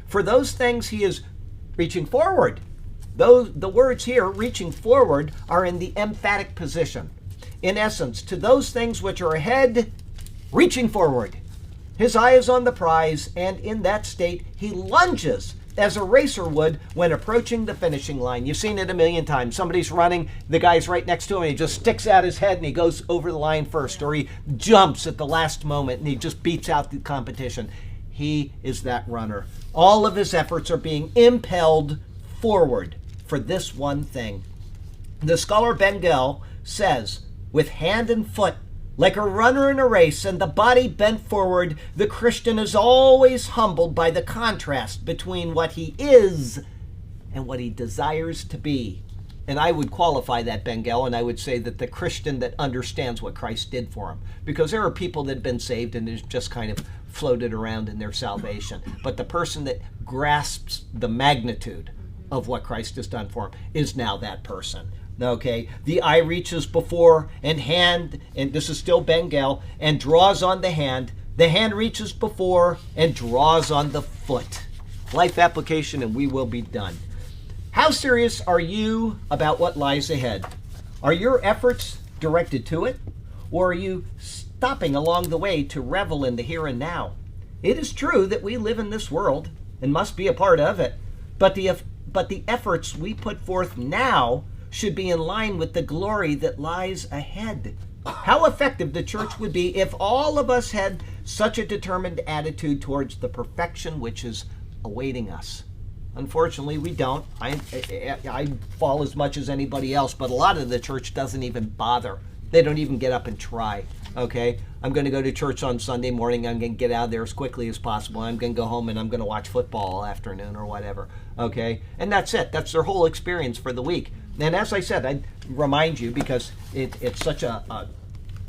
For those things he is reaching forward. The words here, reaching forward, are in the emphatic position. In essence, to those things which are ahead, reaching forward. His eye is on the prize, and in that state, he lunges as a racer would when approaching the finishing line. You've seen it a million times. Somebody's running, the guy's right next to him, and he just sticks out his head and he goes over the line first, or he jumps at the last moment and he just beats out the competition. He is that runner. All of his efforts are being impelled forward for this one thing. The scholar Bengel says, with hand and foot, like a runner in a race, and the body bent forward, the Christian is always humbled by the contrast between what he is and what he desires to be. And I would qualify that, Bengel, and I would say that the Christian that understands what Christ did for him. Because there are people that have been saved and have just kind of floated around in their salvation. But the person that grasps the magnitude of what Christ has done for him is now that person. Okay, the eye reaches before and hand, and this is still Bengel, and draws on the hand. The hand reaches before and draws on the foot. Life application, and we will be done. How serious are you about what lies ahead? Are your efforts directed to it, or are you stopping along the way to revel in the here and now? It is true that we live in this world and must be a part of it, but the efforts we put forth now should be in line with the glory that lies ahead. How effective the church would be if all of us had such a determined attitude towards the perfection which is awaiting us. Unfortunately, we don't. I fall as much as anybody else, but a lot of the church doesn't even bother. They don't even get up and try. Okay, I'm going to go to church on Sunday morning. I'm going to get out of there as quickly as possible. I'm going to go home and I'm going to watch football all afternoon or whatever. Okay, and that's it. That's their whole experience for the week. And as I said, I remind you, because it's such a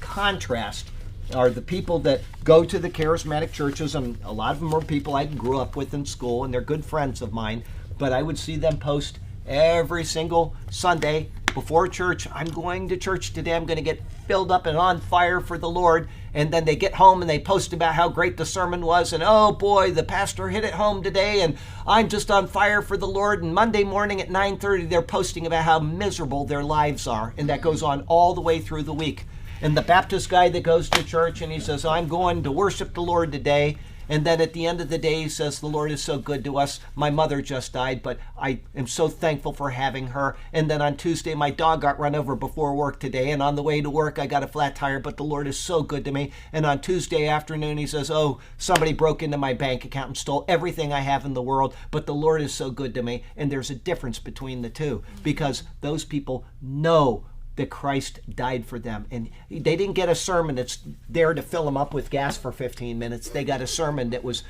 contrast, are the people that go to the charismatic churches, and a lot of them are people I grew up with in school, and they're good friends of mine, but I would see them post every single Sunday before church, I'm going to church today, I'm going to get filled up and on fire for the Lord. And then they get home and they post about how great the sermon was, and oh boy, the pastor hit it home today, and I'm just on fire for the Lord. And Monday morning at 9:30, they're posting about how miserable their lives are, and that goes on all the way through the week. And the Baptist guy that goes to church and he says, I'm going to worship the Lord today. And then at the end of the day, he says, the Lord is so good to us. My mother just died, but I am so thankful for having her. And then on Tuesday, my dog got run over before work today. And on the way to work, I got a flat tire, but the Lord is so good to me. And on Tuesday afternoon, he says, oh, somebody broke into my bank account and stole everything I have in the world, but the Lord is so good to me. And there's a difference between the two, because those people know that Christ died for them. And they didn't get a sermon that's there to fill them up with gas for 15 minutes. They got a sermon that was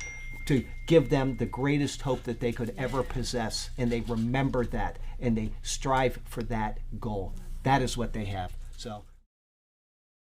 to give them the greatest hope that they could ever possess. And they remember that, and they strive for that goal. That is what they have. So